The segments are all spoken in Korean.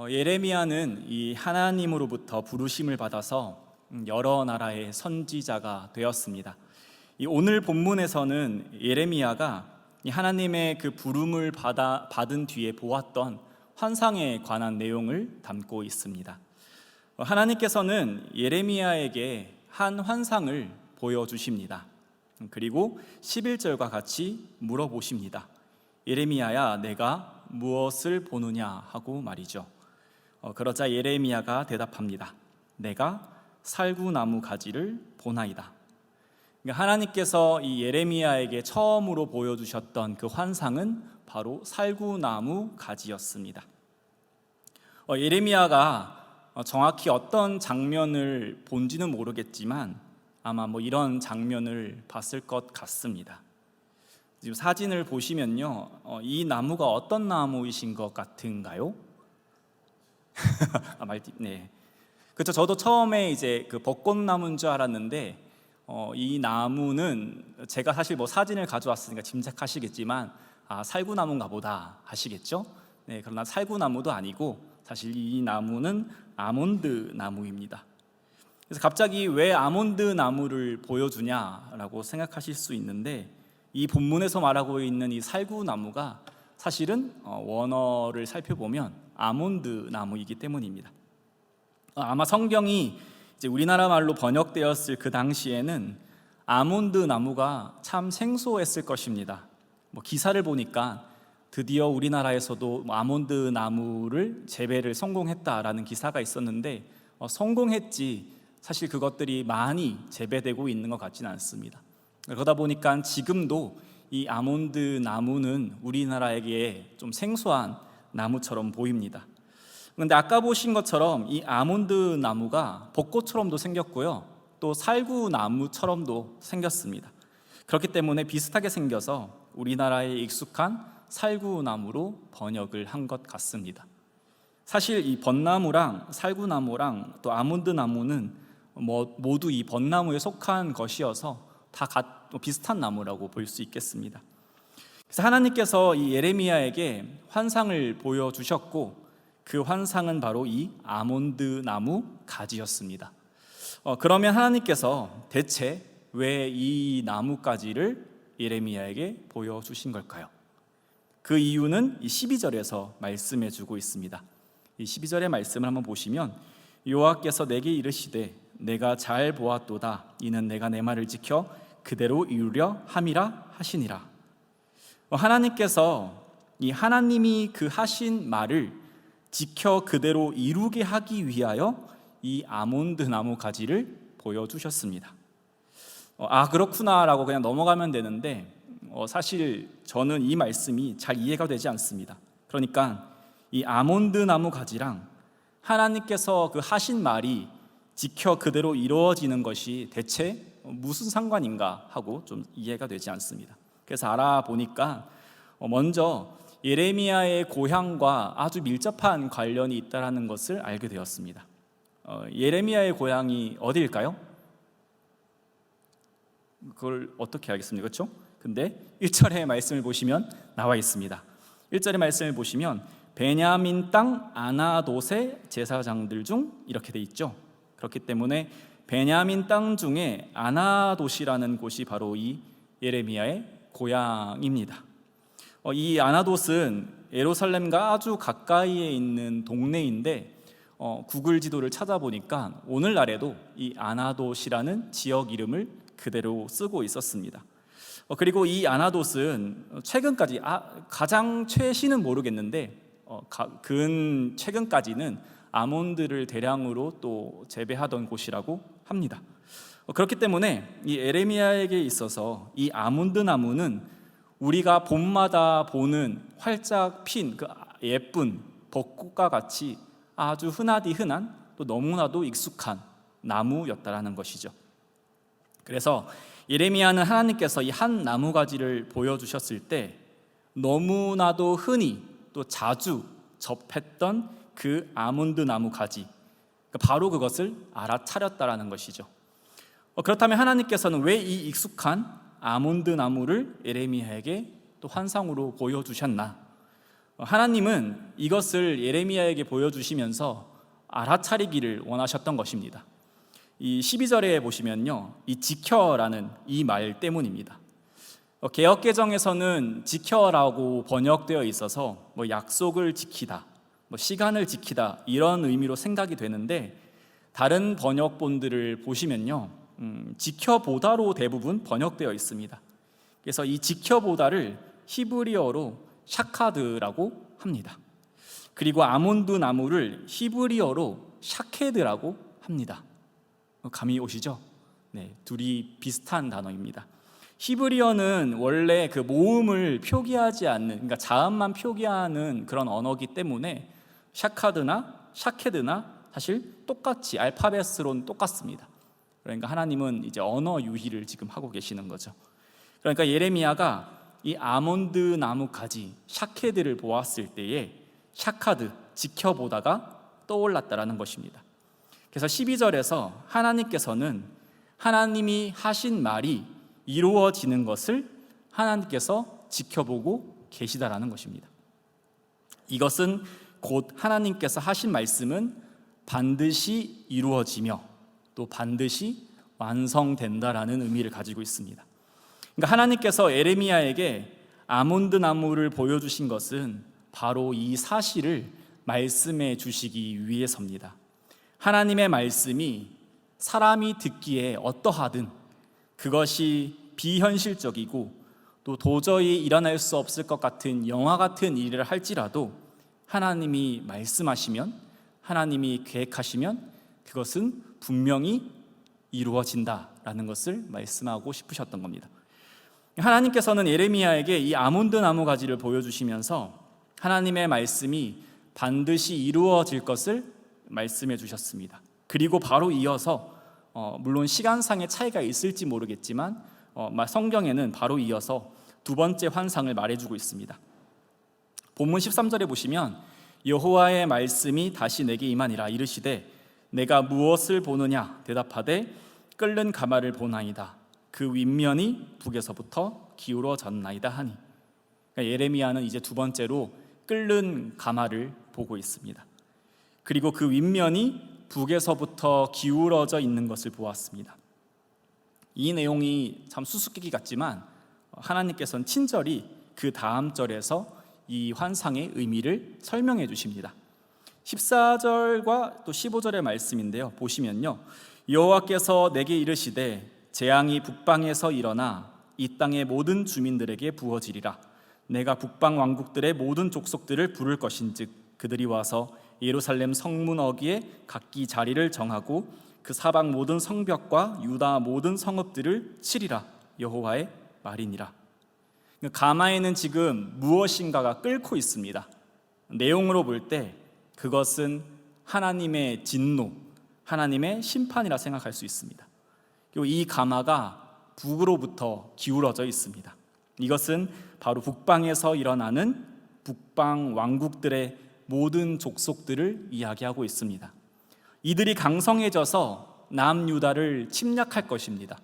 예레미야는 이 하나님으로부터 부르심을 받아서 여러 나라의 선지자가 되었습니다. 이 오늘 본문에서는 예레미야가 이 하나님의 그 부름을 받은 뒤에 보았던 환상에 관한 내용을 담고 있습니다. 하나님께서는 예레미야에게 한 환상을 보여주십니다. 그리고 11절과 같이 물어보십니다. 예레미야야, 내가 무엇을 보느냐 하고 말이죠. 그러자 예레미야가 대답합니다. 내가 살구나무 가지를 보나이다. 그러니까 하나님께서 이 예레미야에게 처음으로 보여주셨던 그 환상은 바로 살구나무 가지였습니다. 예레미야가 정확히 어떤 장면을 본지는 모르겠지만 아마 이런 장면을 봤을 것 같습니다. 지금 사진을 보시면요, 이 나무가 어떤 나무이신 것 같은가요? 네, 그렇죠. 저도 처음에 이제 그 벚꽃나무인 줄 알았는데 이 나무는 제가 사실 사진을 가져왔으니까 짐작하시겠지만 살구나무인가 보다 하시겠죠. 네, 그러나 살구나무도 아니고 사실 이 나무는 아몬드 나무입니다. 그래서 갑자기 왜 아몬드 나무를 보여주냐라고 생각하실 수 있는데, 이 본문에서 말하고 있는 이 살구나무가 사실은 원어를 살펴보면 아몬드 나무이기 때문입니다. 아마 성경이 이제 우리나라 말로 번역되었을 그 당시에는 아몬드 나무가 참 생소했을 것입니다. 기사를 보니까 드디어 우리나라에서도 아몬드 나무를 재배를 성공했다라는 기사가 있었는데 성공했지 사실 그것들이 많이 재배되고 있는 것 같지는 않습니다. 그러다 보니까 지금도 이 아몬드 나무는 우리나라에게 좀 생소한 나무처럼 보입니다. 그런데 아까 보신 것처럼 이 아몬드 나무가 벚꽃처럼도 생겼고요, 또 살구나무처럼도 생겼습니다. 그렇기 때문에 비슷하게 생겨서 우리나라에 익숙한 살구나무로 번역을 한 것 같습니다. 사실 이 벚나무랑 살구나무랑 또 아몬드 나무는 모두 이 벚나무에 속한 것이어서 다 비슷한 나무라고 볼 수 있겠습니다. 그래서 하나님께서 이 예레미야에게 환상을 보여주셨고 그 환상은 바로 이 아몬드 나무 가지였습니다. 그러면 하나님께서 대체 왜 이 나무가지를 예레미야에게 보여주신 걸까요? 그 이유는 이 12절에서 말씀해 주고 있습니다. 이 12절의 말씀을 한번 보시면 여호와께서 내게 이르시되 내가 잘 보았도다. 이는 내가 내 말을 지켜 그대로 이루려 함이라 하시니라. 하나님께서 이 하나님이 그 하신 말을 지켜 그대로 이루게 하기 위하여 이 아몬드 나무 가지를 보여주셨습니다. 그렇구나라고 그냥 넘어가면 되는데 사실 저는 이 말씀이 잘 이해가 되지 않습니다. 그러니까 이 아몬드 나무 가지랑 하나님께서 그 하신 말이 지켜 그대로 이루어지는 것이 대체 무슨 상관인가 하고 좀 이해가 되지 않습니다. 그래서 알아보니까 먼저 예레미야의 고향과 아주 밀접한 관련이 있다는 것을 알게 되었습니다. 예레미야의 고향이 어디일까요? 그걸 어떻게 알겠습니까? 그렇죠? 근데 1절의 말씀을 보시면 나와 있습니다. 1절의 말씀을 보시면 베냐민 땅 아나돗의 제사장들 중 이렇게 돼 있죠. 그렇기 때문에 베냐민 땅 중에 아나돗이라는 곳이 바로 이 예레미야의 고향입니다. 이 아나돗은 예루살렘과 아주 가까이에 있는 동네인데 구글 지도를 찾아보니까 오늘날에도 이 아나돗이라는 지역 이름을 그대로 쓰고 있었습니다. 그리고 이 아나돗은 최근까지 가장 최신은 모르겠는데 최근까지는 아몬드를 대량으로 또 재배하던 곳이라고 합니다. 그렇기 때문에 이 예레미야에게 있어서 이 아몬드 나무는 우리가 봄마다 보는 활짝 핀 그 예쁜 벚꽃과 같이 아주 흔하디 흔한 또 너무나도 익숙한 나무였다라는 것이죠. 그래서 예레미야는 하나님께서 이 한 나무가지를 보여주셨을 때 너무나도 흔히 또 자주 접했던 그 아몬드 나무 가지, 바로 그것을 알아차렸다라는 것이죠. 그렇다면 하나님께서는 왜 이 익숙한 아몬드 나무를 예레미야에게 또 환상으로 보여주셨나? 하나님은 이것을 예레미야에게 보여주시면서 알아차리기를 원하셨던 것입니다. 이 12절에 보시면요, 이 지켜라는 이 말 때문입니다. 개역개정에서는 지켜라고 번역되어 있어서 약속을 지키다, 시간을 지키다 이런 의미로 생각이 되는데, 다른 번역본들을 보시면요, 지켜보다로 대부분 번역되어 있습니다. 그래서 이 지켜보다를 히브리어로 샤카드라고 합니다. 그리고 아몬드 나무를 히브리어로 샤케드라고 합니다. 감이 오시죠? 네, 둘이 비슷한 단어입니다. 히브리어는 원래 그 모음을 표기하지 않는, 그러니까 자음만 표기하는 그런 언어이기 때문에 샤카드나 샤케드나 사실 똑같이 알파벳으로는 똑같습니다. 그러니까 하나님은 이제 언어 유희를 지금 하고 계시는 거죠. 그러니까 예레미야가 이 아몬드 나무까지 샤케드를 보았을 때에 샤카드, 지켜보다가 떠올랐다라는 것입니다. 그래서 12절에서 하나님께서는 하나님이 하신 말이 이루어지는 것을 하나님께서 지켜보고 계시다라는 것입니다. 이것은 곧 하나님께서 하신 말씀은 반드시 이루어지며 또 반드시 완성된다라는 의미를 가지고 있습니다. 그러니까 하나님께서 예레미야에게 아몬드 나무를 보여주신 것은 바로 이 사실을 말씀해 주시기 위해서입니다. 하나님의 말씀이 사람이 듣기에 어떠하든 그것이 비현실적이고 또 도저히 일어날 수 없을 것 같은 영화 같은 일을 할지라도 하나님이 말씀하시면, 하나님이 계획하시면 그것은 분명히 이루어진다라는 것을 말씀하고 싶으셨던 겁니다. 하나님께서는 예레미야에게 이 아몬드 나무 가지를 보여주시면서 하나님의 말씀이 반드시 이루어질 것을 말씀해 주셨습니다. 그리고 바로 이어서 물론 시간상의 차이가 있을지 모르겠지만 성경에는 바로 이어서 두 번째 환상을 말해주고 있습니다. 본문 13절에 보시면 여호와의 말씀이 다시 내게 임하니라. 이르시되 내가 무엇을 보느냐 대답하되 끓는 가마를 보나이다. 그 윗면이 북에서부터 기울어졌나이다 하니. 그러니까 예레미야는 이제 두 번째로 끓는 가마를 보고 있습니다. 그리고 그 윗면이 북에서부터 기울어져 있는 것을 보았습니다. 이 내용이 참 수수께끼 같지만 하나님께서는 친절히 그 다음 절에서 이 환상의 의미를 설명해 주십니다. 14절과 또 15절의 말씀인데요, 보시면요, 여호와께서 내게 이르시되 재앙이 북방에서 일어나 이 땅의 모든 주민들에게 부어지리라. 내가 북방 왕국들의 모든 족속들을 부를 것인즉 그들이 와서 예루살렘 성문 어귀에 각기 자리를 정하고 그 사방 모든 성벽과 유다 모든 성읍들을 치리라. 여호와의 말이니라. 가마에는 지금 무엇인가가 끓고 있습니다. 내용으로 볼 때 그것은 하나님의 진노, 하나님의 심판이라 생각할 수 있습니다. 그리고 이 가마가 북으로부터 기울어져 있습니다. 이것은 바로 북방에서 일어나는 북방 왕국들의 모든 족속들을 이야기하고 있습니다. 이들이 강성해져서 남유다를 침략할 것입니다.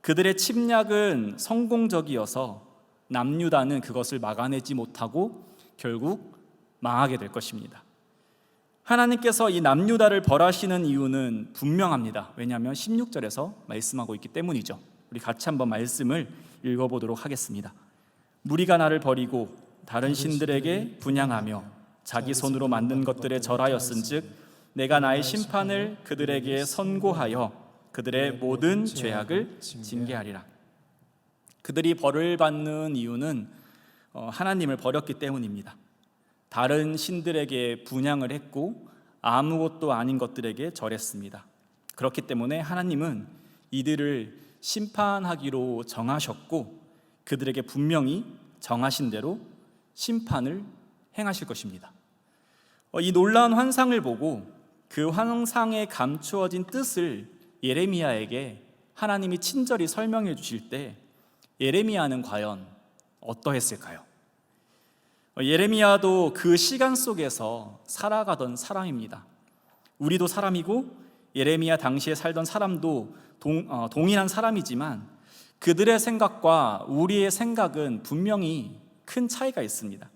그들의 침략은 성공적이어서 남유다는 그것을 막아내지 못하고 결국 망하게 될 것입니다. 하나님께서 이 남유다를 벌하시는 이유는 분명합니다. 왜냐하면 16절에서 말씀하고 있기 때문이죠. 우리 같이 한번 말씀을 읽어보도록 하겠습니다. 무리가 나를 버리고 다른 신들에게 분향하며 자기 손으로 만든 것들에 절하였은즉 내가 나의 심판을 그들에게 선고하여 그들의 모든 죄악을 징계하리라. 그들이 벌을 받는 이유는 하나님을 버렸기 때문입니다. 다른 신들에게 분향을 했고 아무것도 아닌 것들에게 절했습니다. 그렇기 때문에 하나님은 이들을 심판하기로 정하셨고 그들에게 분명히 정하신 대로 심판을 행하실 것입니다. 이 놀라운 환상을 보고 그 환상에 감추어진 뜻을 예레미야에게 하나님이 친절히 설명해 주실 때 예레미야는 과연 어떠했을까요? 예레미야도 그 시간 속에서 살아가던 사람입니다. 우리도 사람이고 예레미야 당시에 살던 사람도 동일한 사람이지만 그들의 생각과 우리의 생각은 분명히 큰 차이가 있습니다.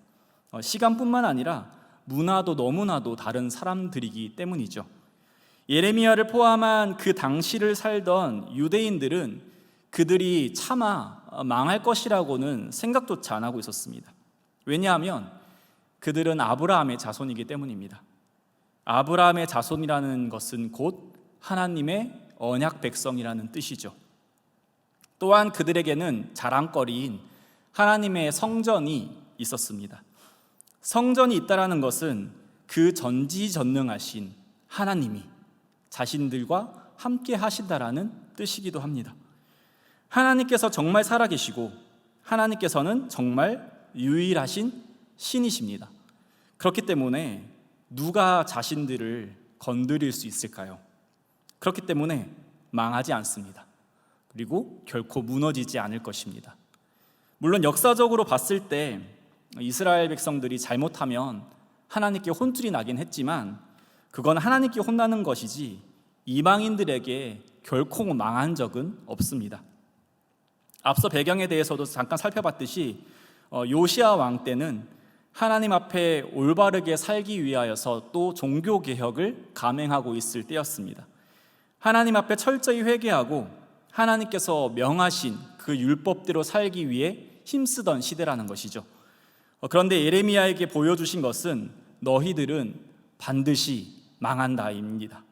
시간뿐만 아니라 문화도 너무나도 다른 사람들이기 때문이죠. 예레미야를 포함한 그 당시를 살던 유대인들은 그들이 차마 망할 것이라고는 생각조차 안 하고 있었습니다. 왜냐하면 그들은 아브라함의 자손이기 때문입니다. 아브라함의 자손이라는 것은 곧 하나님의 언약 백성이라는 뜻이죠. 또한 그들에게는 자랑거리인 하나님의 성전이 있었습니다. 성전이 있다라는 것은 그 전지전능하신 하나님이 자신들과 함께 하신다라는 뜻이기도 합니다. 하나님께서 정말 살아계시고 하나님께서는 정말 유일하신 신이십니다. 그렇기 때문에 누가 자신들을 건드릴 수 있을까요? 그렇기 때문에 망하지 않습니다. 그리고 결코 무너지지 않을 것입니다. 물론 역사적으로 봤을 때 이스라엘 백성들이 잘못하면 하나님께 혼쭐이 나긴 했지만 그건 하나님께 혼나는 것이지 이방인들에게 결코 망한 적은 없습니다. 앞서 배경에 대해서도 잠깐 살펴봤듯이 요시야 왕 때는 하나님 앞에 올바르게 살기 위하여서 또 종교개혁을 감행하고 있을 때였습니다. 하나님 앞에 철저히 회개하고 하나님께서 명하신 그 율법대로 살기 위해 힘쓰던 시대라는 것이죠. 그런데 예레미야에게 보여주신 것은 너희들은 반드시 망한다입니다.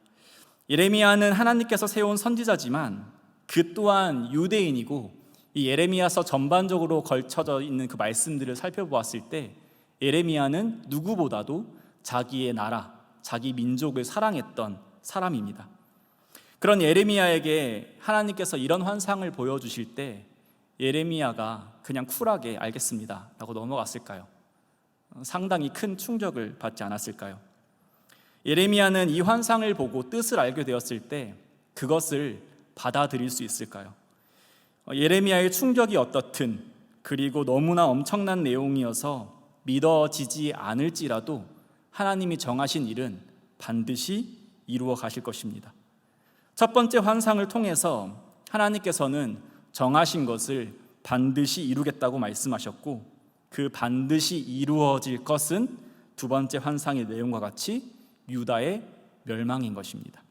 예레미야는 하나님께서 세운 선지자지만 그 또한 유대인이고 이 예레미야서 전반적으로 걸쳐져 있는 그 말씀들을 살펴보았을 때 예레미야는 누구보다도 자기의 나라, 자기 민족을 사랑했던 사람입니다. 그런 예레미야에게 하나님께서 이런 환상을 보여주실 때 예레미야가 그냥 쿨하게 알겠습니다 라고 넘어갔을까요? 상당히 큰 충격을 받지 않았을까요? 예레미야는 이 환상을 보고 뜻을 알게 되었을 때 그것을 받아들일 수 있을까요? 예레미야의 충격이 어떻든 그리고 너무나 엄청난 내용이어서 믿어지지 않을지라도 하나님이 정하신 일은 반드시 이루어 가실 것입니다. 첫 번째 환상을 통해서 하나님께서는 정하신 것을 반드시 이루겠다고 말씀하셨고 그 반드시 이루어질 것은 두 번째 환상의 내용과 같이 유다의 멸망인 것입니다.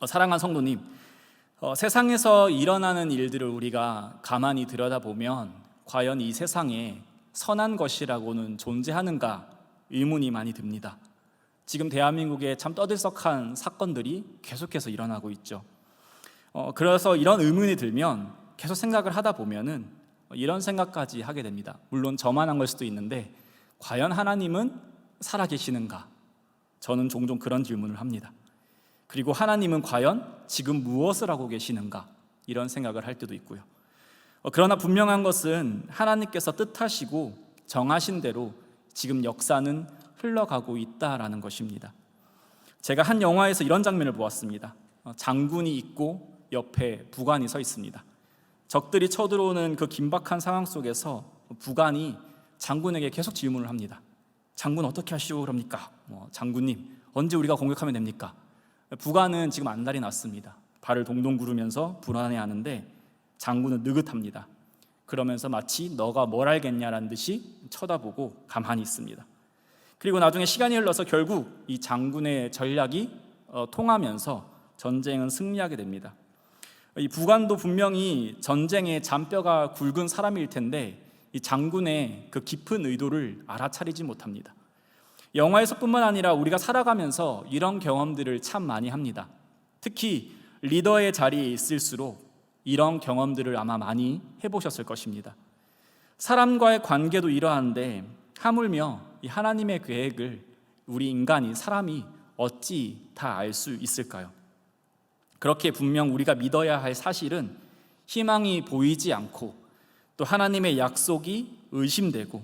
사랑하는 성도님, 세상에서 일어나는 일들을 우리가 가만히 들여다보면 과연 이 세상에 선한 것이라고는 존재하는가 의문이 많이 듭니다. 지금 대한민국에 참 떠들썩한 사건들이 계속해서 일어나고 있죠. 그래서 이런 의문이 들면 계속 생각을 하다 보면은 이런 생각까지 하게 됩니다. 물론 저만 한 걸 수도 있는데 과연 하나님은 살아계시는가? 저는 종종 그런 질문을 합니다. 그리고 하나님은 과연 지금 무엇을 하고 계시는가? 이런 생각을 할 때도 있고요. 그러나 분명한 것은 하나님께서 뜻하시고 정하신 대로 지금 역사는 흘러가고 있다라는 것입니다. 제가 한 영화에서 이런 장면을 보았습니다. 장군이 있고 옆에 부관이 서 있습니다. 적들이 쳐들어오는 그 긴박한 상황 속에서 부관이 장군에게 계속 질문을 합니다. 장군 어떻게 하시오 그럽니까? 장군님 언제 우리가 공격하면 됩니까? 부관은 지금 안달이 났습니다. 발을 동동 구르면서 불안해하는데 장군은 느긋합니다. 그러면서 마치 너가 뭘 알겠냐라는 듯이 쳐다보고 가만히 있습니다. 그리고 나중에 시간이 흘러서 결국 이 장군의 전략이 통하면서 전쟁은 승리하게 됩니다. 이 부관도 분명히 전쟁의 잔뼈가 굵은 사람일 텐데 이 장군의 그 깊은 의도를 알아차리지 못합니다. 영화에서뿐만 아니라 우리가 살아가면서 이런 경험들을 참 많이 합니다. 특히 리더의 자리에 있을수록 이런 경험들을 아마 많이 해보셨을 것입니다. 사람과의 관계도 이러한데 하물며 이 하나님의 계획을 우리 인간이 사람이 어찌 다 알 수 있을까요? 그렇게 분명 우리가 믿어야 할 사실은 희망이 보이지 않고 또 하나님의 약속이 의심되고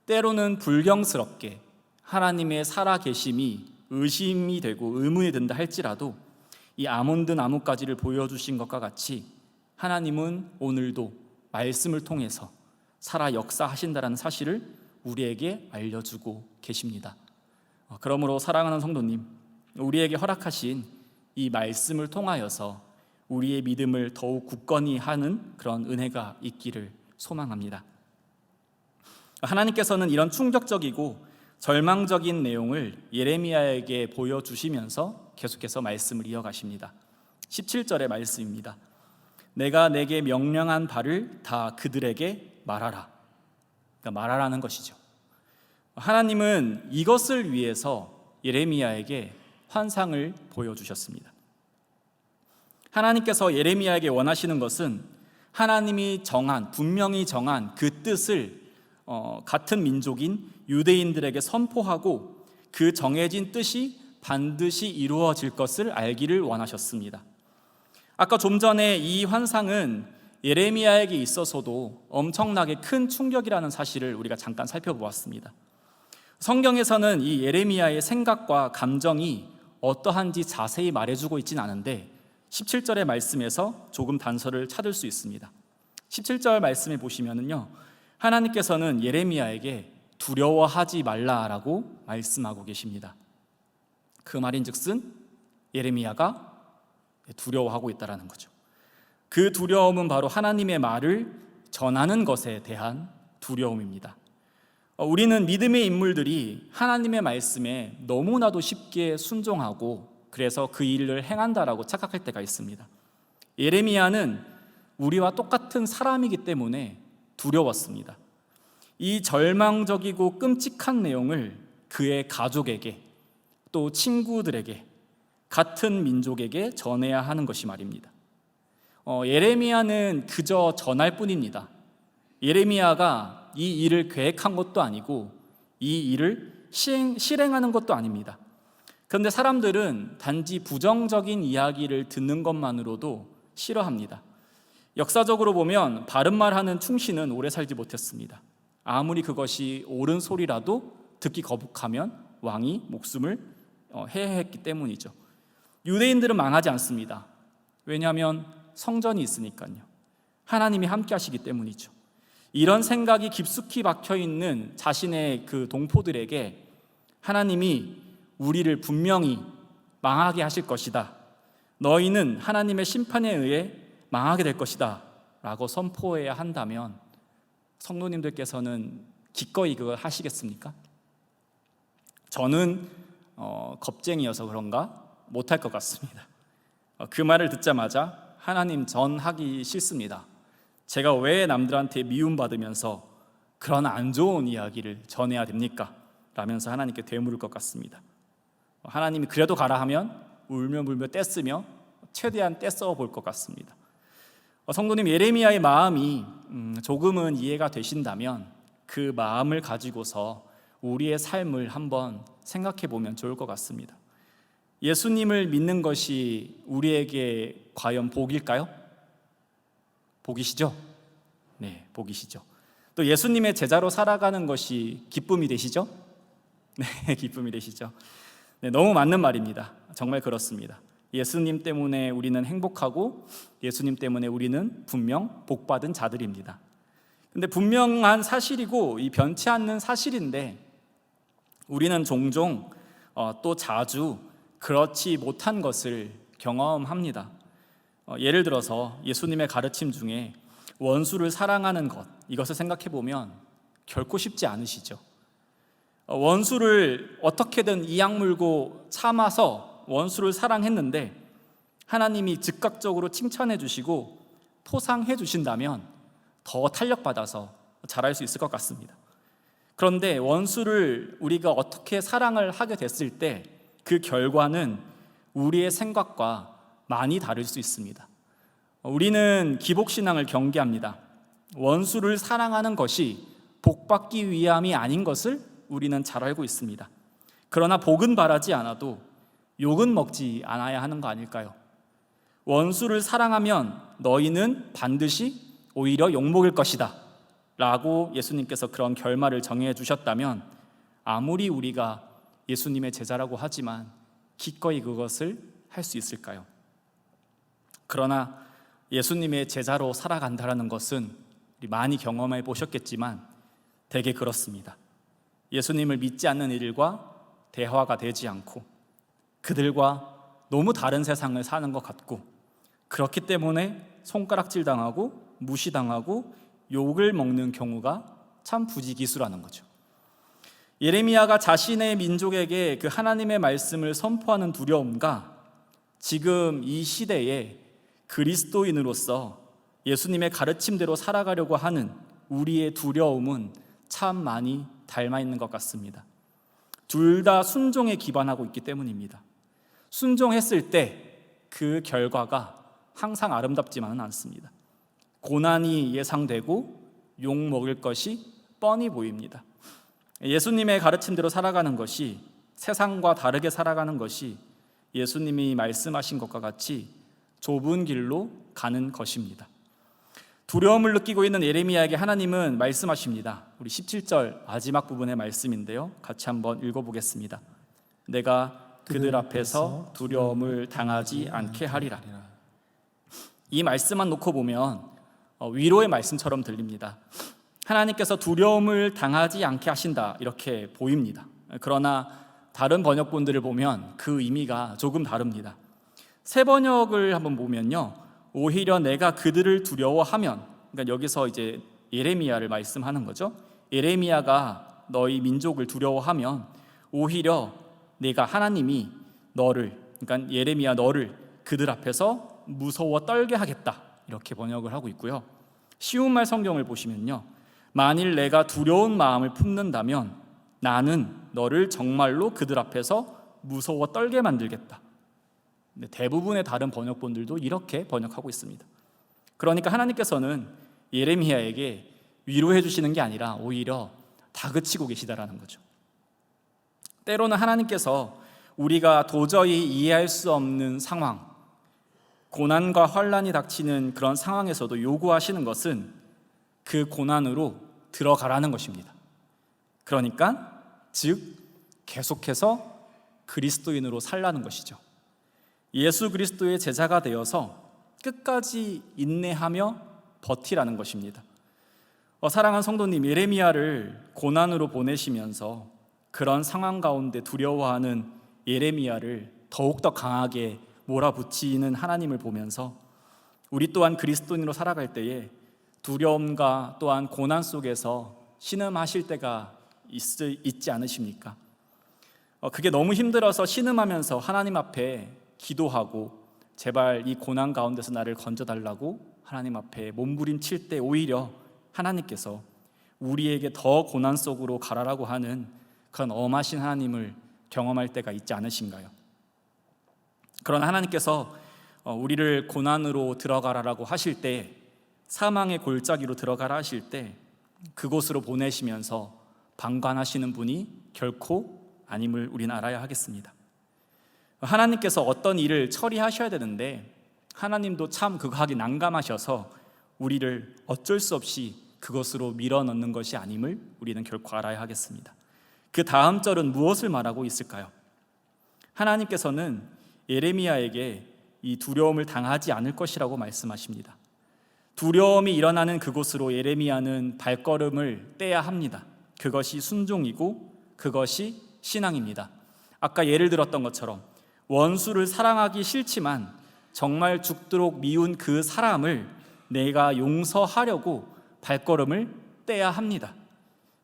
때로는 불경스럽게 하나님의 살아계심이 의심이 되고 의문이 든다 할지라도 이 아몬드 나뭇가지를 보여주신 것과 같이 하나님은 오늘도 말씀을 통해서 살아 역사하신다는 사실을 우리에게 알려주고 계십니다. 그러므로 사랑하는 성도님, 우리에게 허락하신 이 말씀을 통하여서 우리의 믿음을 더욱 굳건히 하는 그런 은혜가 있기를 소망합니다. 하나님께서는 이런 충격적이고 절망적인 내용을 예레미야에게 보여주시면서 계속해서 말씀을 이어가십니다. 17절의 말씀입니다. 내가 내게 명령한 바를 다 그들에게 말하라. 그러니까 말하라는 것이죠. 하나님은 이것을 위해서 예레미야에게 환상을 보여주셨습니다. 하나님께서 예레미야에게 원하시는 것은 하나님이 분명히 정한 그 뜻을 같은 민족인 유대인들에게 선포하고 그 정해진 뜻이 반드시 이루어질 것을 알기를 원하셨습니다. 아까 좀 전에 이 환상은 예레미야에게 있어서도 엄청나게 큰 충격이라는 사실을 우리가 잠깐 살펴보았습니다. 성경에서는 이 예레미야의 생각과 감정이 어떠한지 자세히 말해주고 있지는 않은데 17절의 말씀에서 조금 단서를 찾을 수 있습니다. 17절 말씀에 보시면은요, 하나님께서는 예레미야에게 두려워하지 말라라고 말씀하고 계십니다. 그 말인즉슨 예레미야가 두려워하고 있다라는 거죠. 그 두려움은 바로 하나님의 말을 전하는 것에 대한 두려움입니다. 우리는 믿음의 인물들이 하나님의 말씀에 너무나도 쉽게 순종하고 그래서 그 일을 행한다라고 착각할 때가 있습니다. 예레미야는 우리와 똑같은 사람이기 때문에 두려웠습니다. 이 절망적이고 끔찍한 내용을 그의 가족에게 또 친구들에게 같은 민족에게 전해야 하는 것이 말입니다. 예레미야는 그저 전할 뿐입니다. 예레미야가 이 일을 계획한 것도 아니고 이 일을 실행하는 것도 아닙니다. 그런데 사람들은 단지 부정적인 이야기를 듣는 것만으로도 싫어합니다. 역사적으로 보면 바른말하는 충신은 오래 살지 못했습니다. 아무리 그것이 옳은 소리라도 듣기 거북하면 왕이 목숨을 해했기 때문이죠. 유대인들은 망하지 않습니다. 왜냐하면 성전이 있으니까요. 하나님이 함께 하시기 때문이죠. 이런 생각이 깊숙이 박혀있는 자신의 그 동포들에게 하나님이 우리를 분명히 망하게 하실 것이다. 너희는 하나님의 심판에 의해 망하게 될 것이다 라고 선포해야 한다면 성도님들께서는 기꺼이 그걸 하시겠습니까? 저는 겁쟁이여서 그런가 못할 것 같습니다. 그 말을 듣자마자 하나님, 전 하기 싫습니다. 제가 왜 남들한테 미움받으면서 그런 안 좋은 이야기를 전해야 됩니까? 라면서 하나님께 되물을 것 같습니다. 하나님이 그래도 가라 하면 울며불며 떼쓰며 최대한 떼써 볼 것 같습니다. 성도님, 예레미야의 마음이 조금은 이해가 되신다면 그 마음을 가지고서 우리의 삶을 한번 생각해 보면 좋을 것 같습니다. 예수님을 믿는 것이 우리에게 과연 복일까요? 복이시죠? 네, 복이시죠. 또 예수님의 제자로 살아가는 것이 기쁨이 되시죠? 네, 기쁨이 되시죠. 네, 너무 맞는 말입니다. 정말 그렇습니다. 예수님 때문에 우리는 행복하고 예수님 때문에 우리는 분명 복받은 자들입니다. 근데 분명한 사실이고 이 변치 않는 사실인데 우리는 종종 또 자주 그렇지 못한 것을 경험합니다. 예를 들어서 예수님의 가르침 중에 원수를 사랑하는 것, 이것을 생각해 보면 결코 쉽지 않으시죠. 원수를 어떻게든 이악 물고 참아서 원수를 사랑했는데 하나님이 즉각적으로 칭찬해 주시고 포상해 주신다면 더 탄력받아서 잘할 수 있을 것 같습니다. 그런데 원수를 우리가 어떻게 사랑을 하게 됐을 때 그 결과는 우리의 생각과 많이 다를 수 있습니다. 우리는 기복신앙을 경계합니다. 원수를 사랑하는 것이 복받기 위함이 아닌 것을 우리는 잘 알고 있습니다. 그러나 복은 바라지 않아도 욕은 먹지 않아야 하는 거 아닐까요? 원수를 사랑하면 너희는 반드시 오히려 욕먹을 것이다 라고 예수님께서 그런 결말을 정해 주셨다면 아무리 우리가 예수님의 제자라고 하지만 기꺼이 그것을 할 수 있을까요? 그러나 예수님의 제자로 살아간다는 것은 우리 많이 경험해 보셨겠지만 되게 그렇습니다. 예수님을 믿지 않는 이들과 대화가 되지 않고 그들과 너무 다른 세상을 사는 것 같고 그렇기 때문에 손가락질 당하고 무시당하고 욕을 먹는 경우가 참 부지기수라는 거죠. 예레미야가 자신의 민족에게 그 하나님의 말씀을 선포하는 두려움과 지금 이 시대에 그리스도인으로서 예수님의 가르침대로 살아가려고 하는 우리의 두려움은 참 많이 닮아 있는 것 같습니다. 둘 다 순종에 기반하고 있기 때문입니다. 순종했을 때 그 결과가 항상 아름답지만은 않습니다. 고난이 예상되고 욕 먹을 것이 뻔히 보입니다. 예수님의 가르침대로 살아가는 것이, 세상과 다르게 살아가는 것이 예수님이 말씀하신 것과 같이 좁은 길로 가는 것입니다. 두려움을 느끼고 있는 예레미야에게 하나님은 말씀하십니다. 우리 17절 마지막 부분의 말씀인데요, 같이 한번 읽어보겠습니다. 내가 그들 앞에서 두려움을 당하지 않게 하리라. 이 말씀만 놓고 보면 위로의 말씀처럼 들립니다. 하나님께서 두려움을 당하지 않게 하신다, 이렇게 보입니다. 그러나 다른 번역본들을 보면 그 의미가 조금 다릅니다. 새 번역을 한번 보면요, 오히려 내가 그들을 두려워하면, 그러니까 여기서 이제 예레미야를 말씀하는 거죠. 예레미야가 너희 민족을 두려워하면 오히려 내가, 하나님이 너를, 그러니까 예레미야 너를 그들 앞에서 무서워 떨게 하겠다, 이렇게 번역을 하고 있고요. 쉬운 말 성경을 보시면요, 만일 내가 두려운 마음을 품는다면 나는 너를 정말로 그들 앞에서 무서워 떨게 만들겠다. 대부분의 다른 번역본들도 이렇게 번역하고 있습니다. 그러니까 하나님께서는 예레미야에게 위로해 주시는 게 아니라 오히려 다그치고 계시다라는 거죠. 때로는 하나님께서 우리가 도저히 이해할 수 없는 상황, 고난과 환난이 닥치는 그런 상황에서도 요구하시는 것은 그 고난으로 들어가라는 것입니다. 그러니까 즉 계속해서 그리스도인으로 살라는 것이죠. 예수 그리스도의 제자가 되어서 끝까지 인내하며 버티라는 것입니다. 사랑하는 성도님, 예레미야를 고난으로 보내시면서 그런 상황 가운데 두려워하는 예레미야를 더욱더 강하게 몰아붙이는 하나님을 보면서 우리 또한 그리스도인으로 살아갈 때에 두려움과 또한 고난 속에서 신음하실 때가 있지 않으십니까? 그게 너무 힘들어서 신음하면서 하나님 앞에 기도하고 제발 이 고난 가운데서 나를 건져달라고 하나님 앞에 몸부림칠 때 오히려 하나님께서 우리에게 더 고난 속으로 가라라고 하는 그런 엄하신 하나님을 경험할 때가 있지 않으신가요? 그러나 하나님께서 우리를 고난으로 들어가라라고 하실 때, 사망의 골짜기로 들어가라 하실 때 그곳으로 보내시면서 방관하시는 분이 결코 아님을 우리는 알아야 하겠습니다. 하나님께서 어떤 일을 처리하셔야 되는데 하나님도 참 그거 하기 난감하셔서 우리를 어쩔 수 없이 그것으로 밀어넣는 것이 아님을 우리는 결코 알아야 하겠습니다. 그 다음 절은 무엇을 말하고 있을까요? 하나님께서는 예레미야에게 이 두려움을 당하지 않을 것이라고 말씀하십니다. 두려움이 일어나는 그곳으로 예레미야는 발걸음을 떼야 합니다. 그것이 순종이고 그것이 신앙입니다. 아까 예를 들었던 것처럼 원수를 사랑하기 싫지만 정말 죽도록 미운 그 사람을 내가 용서하려고 발걸음을 떼야 합니다.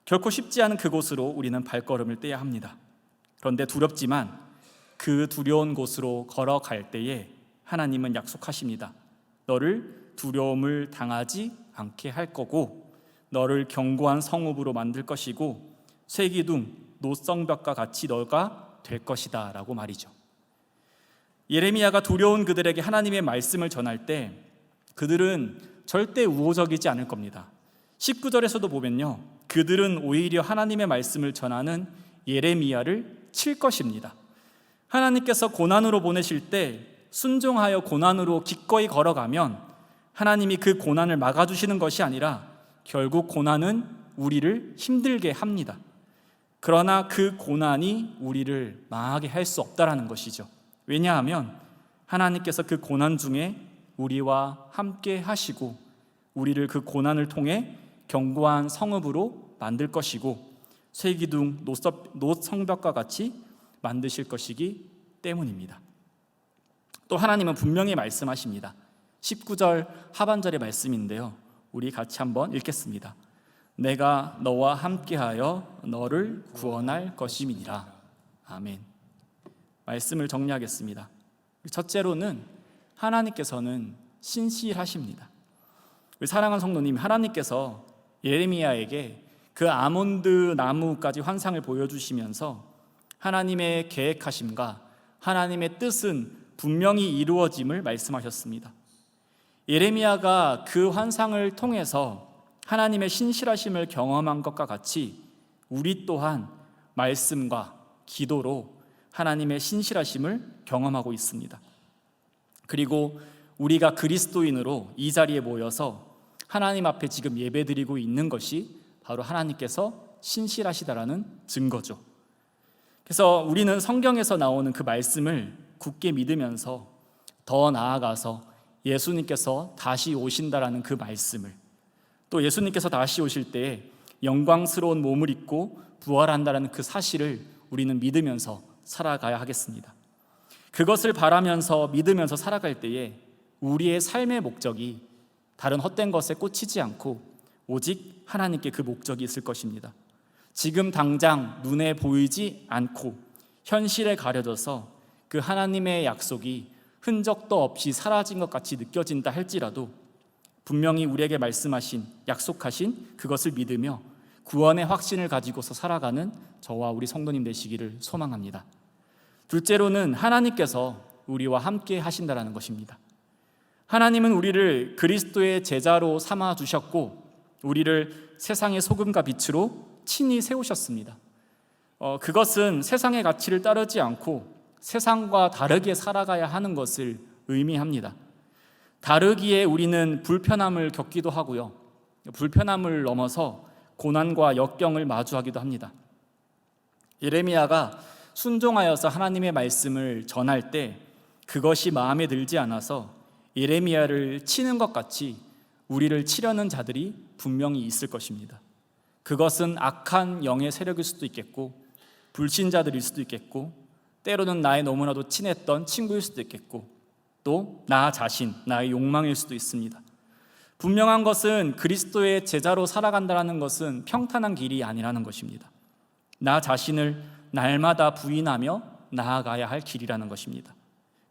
결코 쉽지 않은 그곳으로 우리는 발걸음을 떼야 합니다. 그런데 두렵지만 그 두려운 곳으로 걸어갈 때에 하나님은 약속하십니다. 너를 두려움을 당하지 않게 할 거고 너를 견고한 성읍으로 만들 것이고 쇠기둥, 노성벽과 같이 너가 될 것이다 라고 말이죠. 예레미야가 두려운 그들에게 하나님의 말씀을 전할 때 그들은 절대 우호적이지 않을 겁니다. 19절에서도 보면요, 그들은 오히려 하나님의 말씀을 전하는 예레미야를 칠 것입니다. 하나님께서 고난으로 보내실 때 순종하여 고난으로 기꺼이 걸어가면 하나님이 그 고난을 막아주시는 것이 아니라 결국 고난은 우리를 힘들게 합니다. 그러나 그 고난이 우리를 망하게 할 수 없다라는 것이죠. 왜냐하면 하나님께서 그 고난 중에 우리와 함께 하시고 우리를 그 고난을 통해 견고한 성읍으로 만들 것이고 쇠기둥, 노성벽과 같이 만드실 것이기 때문입니다. 또 하나님은 분명히 말씀하십니다. 19절 하반절의 말씀인데요, 우리 같이 한번 읽겠습니다. 내가 너와 함께하여 너를 구원할 것임이니라. 아멘. 말씀을 정리하겠습니다. 첫째로는 하나님께서는 신실하십니다. 사랑하는 성도님, 하나님께서 예레미야에게 그 아몬드 나무까지 환상을 보여주시면서 하나님의 계획하심과 하나님의 뜻은 분명히 이루어짐을 말씀하셨습니다. 예레미야가 그 환상을 통해서 하나님의 신실하심을 경험한 것과 같이 우리 또한 말씀과 기도로 하나님의 신실하심을 경험하고 있습니다. 그리고 우리가 그리스도인으로 이 자리에 모여서 하나님 앞에 지금 예배드리고 있는 것이 바로 하나님께서 신실하시다라는 증거죠. 그래서 우리는 성경에서 나오는 그 말씀을 굳게 믿으면서 더 나아가서 예수님께서 다시 오신다라는 그 말씀을, 또 예수님께서 다시 오실 때에 영광스러운 몸을 입고 부활한다라는 그 사실을 우리는 믿으면서 살아가야 하겠습니다. 그것을 바라면서 믿으면서 살아갈 때에 우리의 삶의 목적이 다른 헛된 것에 꽂히지 않고 오직 하나님께 그 목적이 있을 것입니다. 지금 당장 눈에 보이지 않고 현실에 가려져서 그 하나님의 약속이 흔적도 없이 사라진 것 같이 느껴진다 할지라도 분명히 우리에게 말씀하신, 약속하신 그것을 믿으며 구원의 확신을 가지고서 살아가는 저와 우리 성도님 되시기를 소망합니다. 둘째로는 하나님께서 우리와 함께 하신다라는 것입니다. 하나님은 우리를 그리스도의 제자로 삼아 주셨고 우리를 세상의 소금과 빛으로 친히 세우셨습니다. 그것은 세상의 가치를 따르지 않고 세상과 다르게 살아가야 하는 것을 의미합니다. 다르기에 우리는 불편함을 겪기도 하고요, 불편함을 넘어서 고난과 역경을 마주하기도 합니다. 예레미야가 순종하여서 하나님의 말씀을 전할 때 그것이 마음에 들지 않아서 예레미야를 치는 것 같이 우리를 치려는 자들이 분명히 있을 것입니다. 그것은 악한 영의 세력일 수도 있겠고 불신자들일 수도 있겠고 때로는 나의 너무나도 친했던 친구일 수도 있겠고 또 나 자신, 나의 욕망일 수도 있습니다. 분명한 것은 그리스도의 제자로 살아간다는 것은 평탄한 길이 아니라는 것입니다. 나 자신을 날마다 부인하며 나아가야 할 길이라는 것입니다.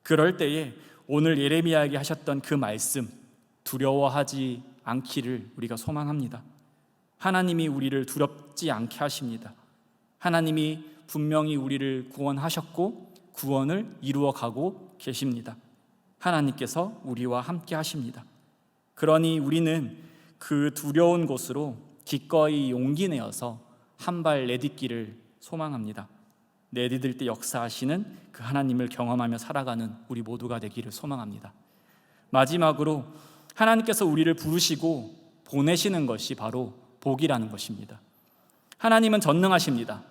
그럴 때에 오늘 예레미야에게 하셨던 그 말씀, 두려워하지 않기를 우리가 소망합니다. 하나님이 우리를 두렵지 않게 하십니다. 하나님이 분명히 우리를 구원하셨고 구원을 이루어가고 계십니다. 하나님께서 우리와 함께 하십니다. 그러니 우리는 그 두려운 곳으로 기꺼이 용기 내어서 한 발 내딛기를 소망합니다. 내디딜 때 역사하시는 그 하나님을 경험하며 살아가는 우리 모두가 되기를 소망합니다. 마지막으로 하나님께서 우리를 부르시고 보내시는 것이 바로 복이라는 것입니다. 하나님은 전능하십니다.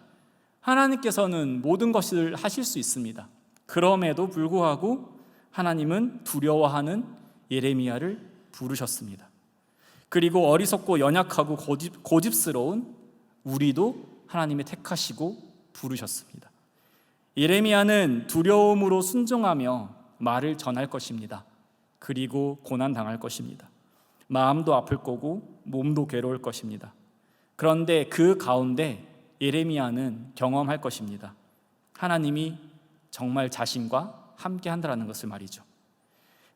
하나님께서는 모든 것을 하실 수 있습니다. 그럼에도 불구하고 하나님은 두려워하는 예레미야를 부르셨습니다. 그리고 어리석고 연약하고 고집스러운 우리도 하나님이 택하시고 부르셨습니다. 예레미야는 두려움으로 순종하며 말을 전할 것입니다. 그리고 고난당할 것입니다. 마음도 아플 거고 몸도 괴로울 것입니다. 그런데 그 가운데 예레미야는 경험할 것입니다. 하나님이 정말 자신과 함께 한다는 것을 말이죠.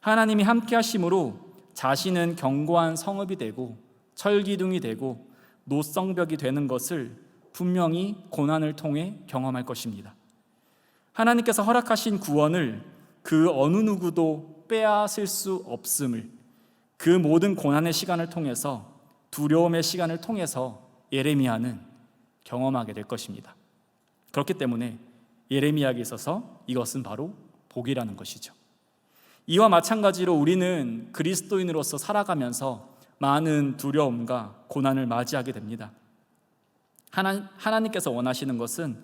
하나님이 함께 하심으로 자신은 견고한 성읍이 되고 철기둥이 되고 노성벽이 되는 것을 분명히 고난을 통해 경험할 것입니다. 하나님께서 허락하신 구원을 그 어느 누구도 빼앗을 수 없음을 그 모든 고난의 시간을 통해서 두려움의 시간을 통해서 예레미야는 경험하게 될 것입니다. 그렇기 때문에 예레미야에게 있어서 이것은 바로 복이라는 것이죠. 이와 마찬가지로 우리는 그리스도인으로서 살아가면서 많은 두려움과 고난을 맞이하게 됩니다. 하나님께서 원하시는 것은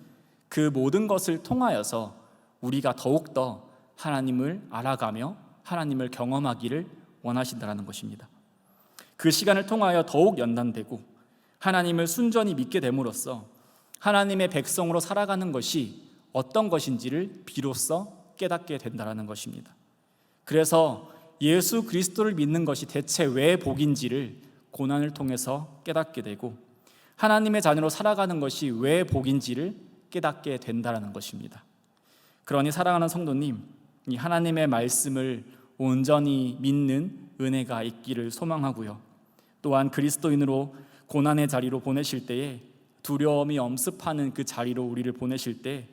그 모든 것을 통하여서 우리가 더욱더 하나님을 알아가며 하나님을 경험하기를 원하신다는 것입니다. 그 시간을 통하여 더욱 연단되고 하나님을 순전히 믿게 됨으로써 하나님의 백성으로 살아가는 것이 어떤 것인지를 비로소 깨닫게 된다는 것입니다. 그래서 예수 그리스도를 믿는 것이 대체 왜 복인지를 고난을 통해서 깨닫게 되고 하나님의 자녀로 살아가는 것이 왜 복인지를 깨닫게 된다는 것입니다. 그러니 사랑하는 성도님, 이 하나님의 말씀을 온전히 믿는 은혜가 있기를 소망하고요. 또한 그리스도인으로 고난의 자리로 보내실 때에 두려움이 엄습하는 그 자리로 우리를 보내실 때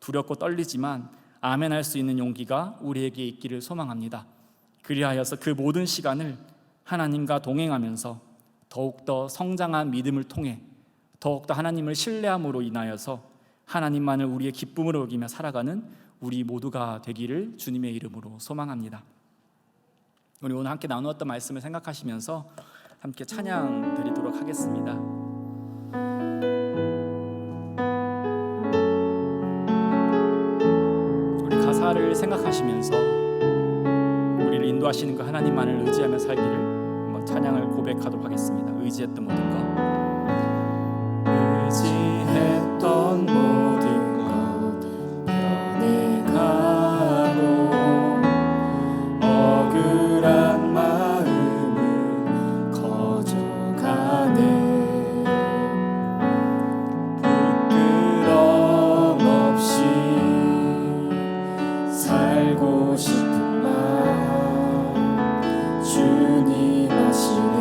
두렵고 떨리지만 아멘할 수 있는 용기가 우리에게 있기를 소망합니다. 그리하여서 그 모든 시간을 하나님과 동행하면서 더욱더 성장한 믿음을 통해 더욱더 하나님을 신뢰함으로 인하여서 하나님만을 우리의 기쁨으로 여기며 살아가는 우리 모두가 되기를 주님의 이름으로 소망합니다. 우리 오늘 함께 나누었던 말씀을 생각하시면서 함께 찬양 드리도록 하겠습니다. 우리 가사를 생각하시면서 우리를 인도하시는 그 하나님만을 의지하며 살기를 한번 찬양을 고백하도록 하겠습니다. 의지했던 모든 것, 의지했던 모든 것 변해가고 억울한 마음은 커져가네. 부끄럼 없이 살고 싶은 마음 주님 아시네.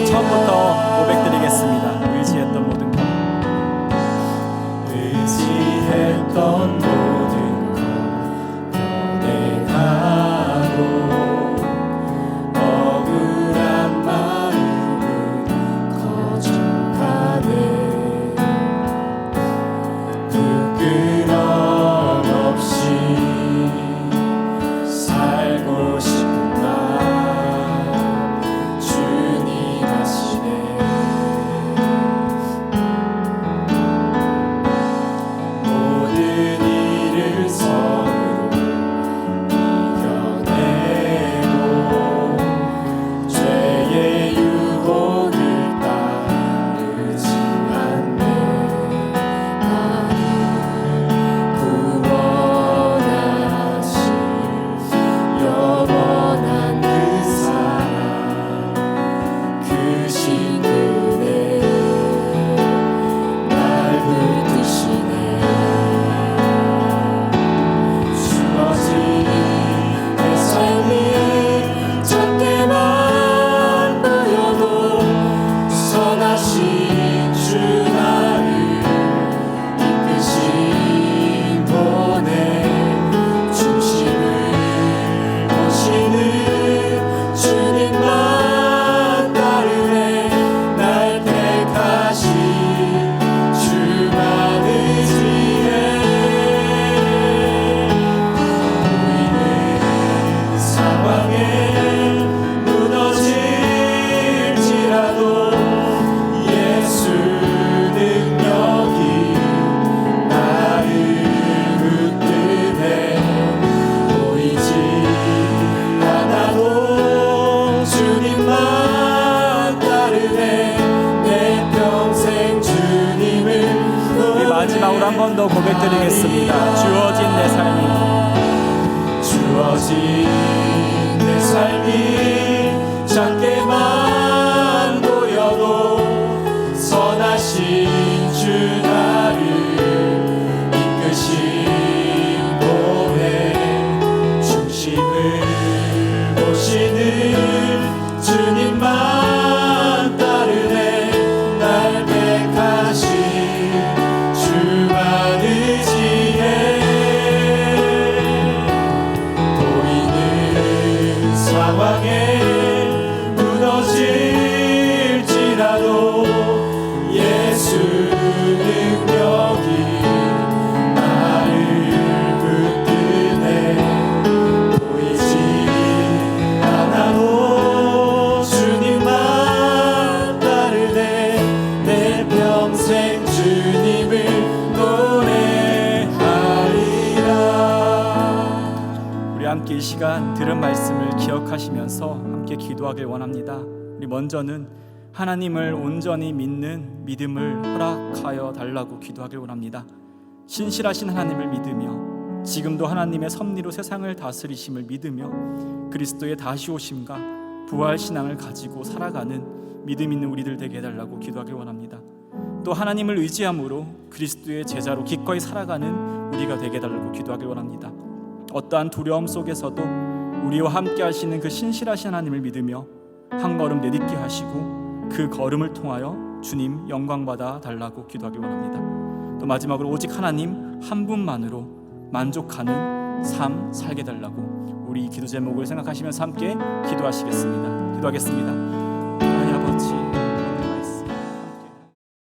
처음부터 고백드리겠습니다. 의지했던 모든 것, 한 번 더 고백드리겠습니다. 주어진 내 삶이, 주어진 내 삶이 작게만 보여도 선하신 주 나를 이끄신 보혜 중심을 보시는 주님만 따르네. 날 택하신 주만 의지해. 보이는 상황에 무너질지라도 예수 능력이 나를 붙드네. 보이지 않아도 주님만 따르네. 내 평생 주님을 노래하리라. 우리 함께 이 시간 들은 말씀을 기억하시면서 함께 기도하길 원합니다. 우리 먼저는 하나님을 온전히 믿는 믿음을 허락하여 달라고 기도하길 원합니다. 신실하신 하나님을 믿으며 지금도 하나님의 섭리로 세상을 다스리심을 믿으며 그리스도의 다시 오심과 부활 신앙을 가지고 살아가는 믿음 있는 우리들 되게 해달라고 기도하길 원합니다. 또 하나님을 의지함으로 그리스도의 제자로 기꺼이 살아가는 우리가 되게 해달라고 기도하길 원합니다. 어떠한 두려움 속에서도 우리와 함께 하시는 그 신실하신 하나님을 믿으며 한 걸음 내딛게 하시고 그 걸음을 통하여 주님 영광받아 달라고 기도하길 원합니다. 또 마지막으로 오직 하나님 한 분만으로 만족하는 삶 살게 달라고 우리 기도 제목을 생각하시면서 함께 기도하시겠습니다. 기도하겠습니다.